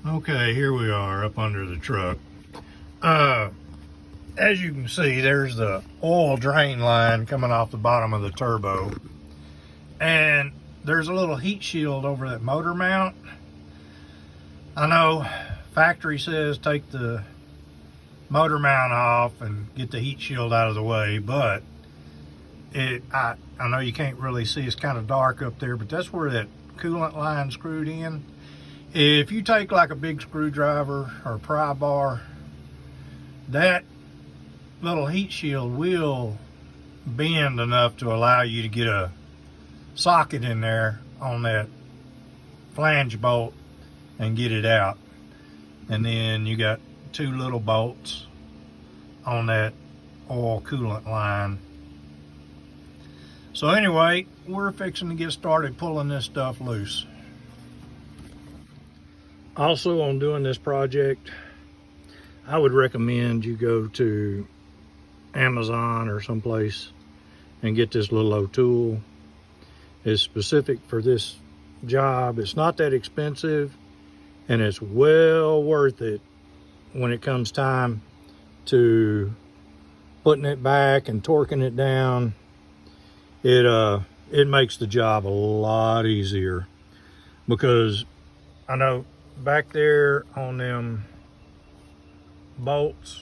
Okay, here we are up under the truck. As you can see, there's the oil drain line coming off the bottom of the turbo. And there's a little heat shield over that motor mount. I know factory says take the motor mount off and get the heat shield out of the way, but I know you can't really see, it's kind of dark up there, but that's where that coolant line screwed in. If you take like a big screwdriver or a pry bar, that little heat shield will bend enough to allow you to get a socket in there on that flange bolt and get it out. And then you got two little bolts on that oil coolant line. So anyway, we're fixing to get started pulling this stuff loose. Also, on doing this project, I would recommend you go to Amazon or someplace and get this little old tool. It's specific for this job. It's not that expensive, and it's well worth it when it comes time to putting it back and torquing it down. It makes the job a lot easier, because I know back there on them bolts,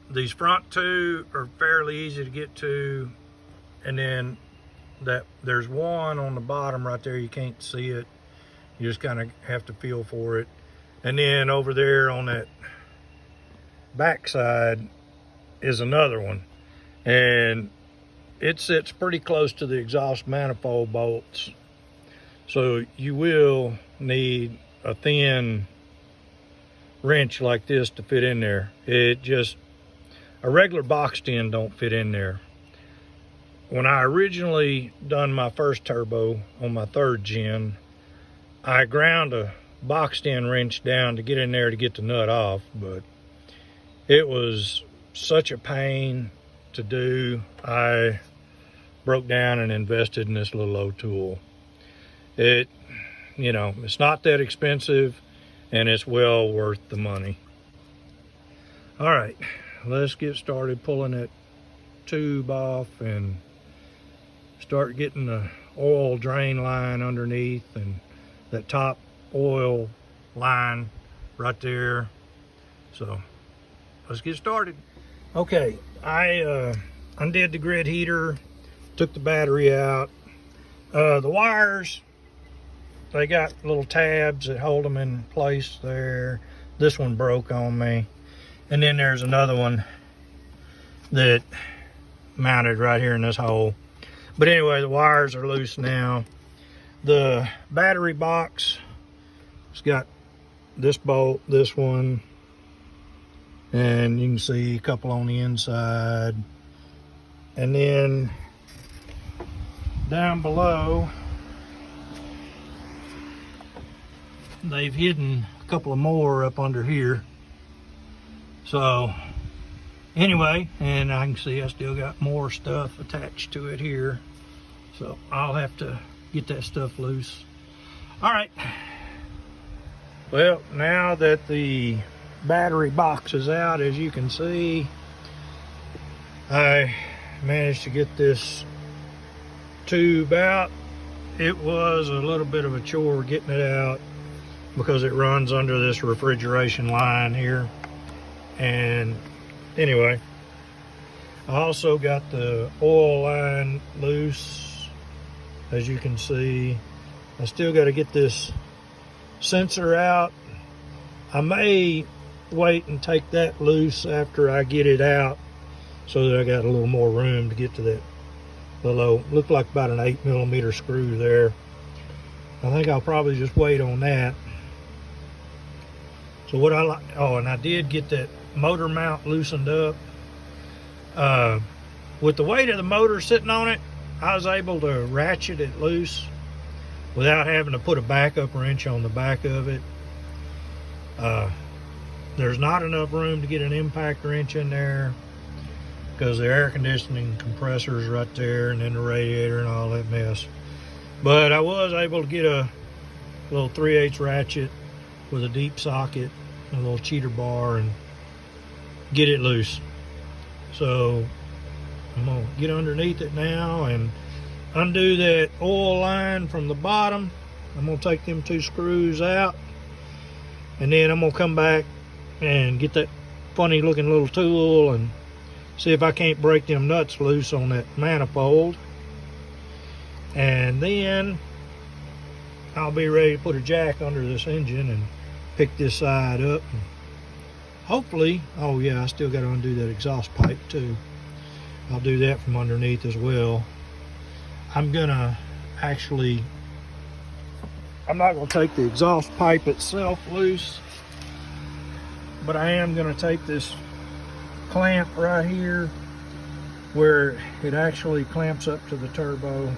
these front two are fairly easy to get to, and then there's one on the bottom right there, you can't see it, you just kind of have to feel for it. And then over there on that back side is another one, and it sits pretty close to the exhaust manifold bolts, so you will need a thin wrench like this to fit in there. A regular boxed in don't fit in there. When I originally done my first turbo on my 3rd gen, I ground a boxed in wrench down to get in there to get the nut off, but it was such a pain to do, I broke down and invested in this little old tool. It's not that expensive, and it's well worth the money. All right, let's get started pulling that tube off and start getting the oil drain line underneath and that top oil line right there. So let's get started. Okay, I undid the grid heater, took the battery out. The wires, they got little tabs that hold them in place there. This one broke on me. And then there's another one that mounted right here in this hole. But anyway, the wires are loose now. The battery box, it's got this bolt, this one, and you can see a couple on the inside. And then down below, they've hidden a couple of more up under here. So anyway, and I can see I still got more stuff attached to it here, so I'll have to get that stuff loose. All right, well, now that the battery box is out, as you can see, I managed to get this tube out. It was a little bit of a chore getting it out because it runs under this refrigeration line here. And anyway, I also got the oil line loose, as you can see. I still got to get this sensor out. I may wait and take that loose after I get it out, so that I got a little more room to get to that little, looked like about an 8mm screw there. I think I'll probably just wait on that. So what I like, oh, and I did get that motor mount loosened up. With the weight of the motor sitting on it, I was able to ratchet it loose without having to put a backup wrench on the back of it. There's not enough room to get an impact wrench in there because the air conditioning compressor's right there, and then the radiator and all that mess. But I was able to get a little 3/8 ratchet with a deep socket, a little cheater bar, and get it loose. So I'm gonna get underneath it now and undo that oil line from the bottom. I'm gonna take them 2 screws out, and then I'm gonna come back and get that funny looking little tool and see if I can't break them nuts loose on that manifold. And then I'll be ready to put a jack under this engine and pick this side up. And hopefully, oh yeah, I still got to undo that exhaust pipe too. I'll do that from underneath as well. I'm not gonna take the exhaust pipe itself loose, but I am gonna take this clamp right here where it actually clamps up to the turbo.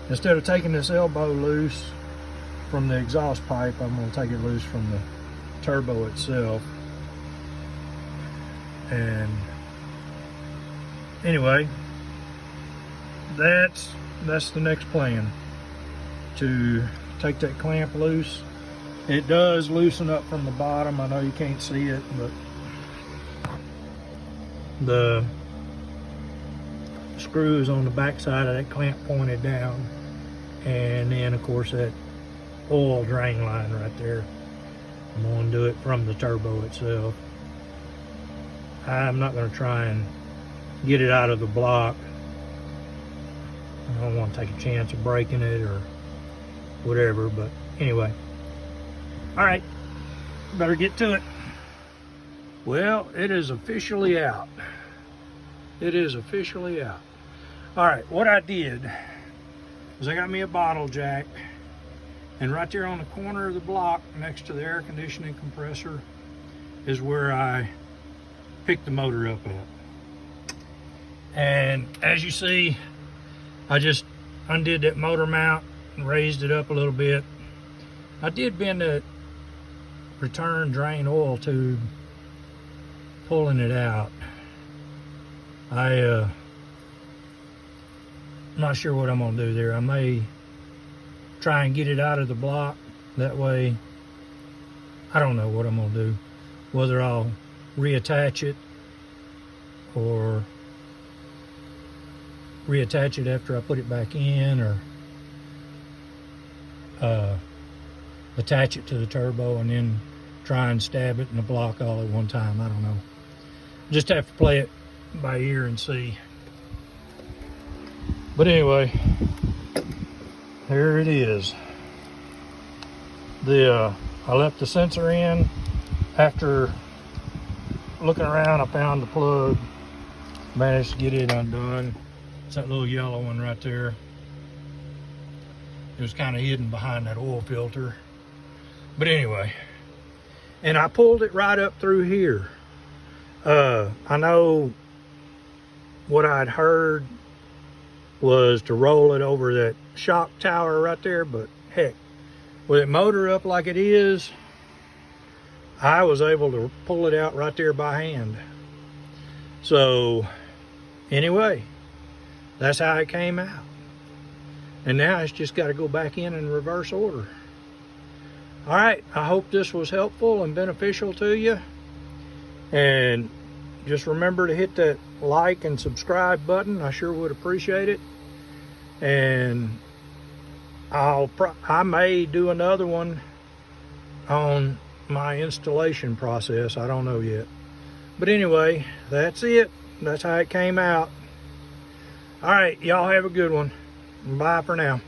Instead of taking this elbow loose from the exhaust pipe, I'm gonna take it loose from the turbo itself. And anyway, that's the next plan, to take that clamp loose. It does loosen up from the bottom. I know you can't see it, but the screws on the back side of that clamp pointed down, and then of course that oil drain line right there. I'm going to do it from the turbo itself. I'm not going to try and get it out of the block. I don't want to take a chance of breaking it or whatever, but anyway. All right, better get to it. Well, it is officially out. It is officially out. All right, what I did is I got me a bottle jack, and right there on the corner of the block next to the air conditioning compressor is where I picked the motor up at. And as you see, I just undid that motor mount and raised it up a little bit. I did bend that return drain oil tube, pulling it out. I'm not sure what I'm gonna do there. I may try and get it out of the block. That way, I don't know what I'm gonna do. Whether I'll reattach it or reattach it after I put it back in, or attach it to the turbo and then try and stab it in the block all at one time. I don't know. Just have to play it by ear and see. But anyway, there it is. I left the sensor in. After looking around, I found the plug, managed to get it undone. It's that little yellow one right there. It was kind of hidden behind that oil filter. But anyway, and I pulled it right up through here. I know what I'd heard was to roll it over that shock tower right there, but heck, with it motor up like it is, I was able to pull it out right there by hand. So anyway, that's how it came out. And now it's just got to go back in reverse order. All right, I hope this was helpful and beneficial to you. And just remember to hit that like and subscribe button. I sure would appreciate it. And I may do another one on my installation process. I don't know yet. But anyway, that's it. That's how it came out. All right, y'all have a good one. Bye for now.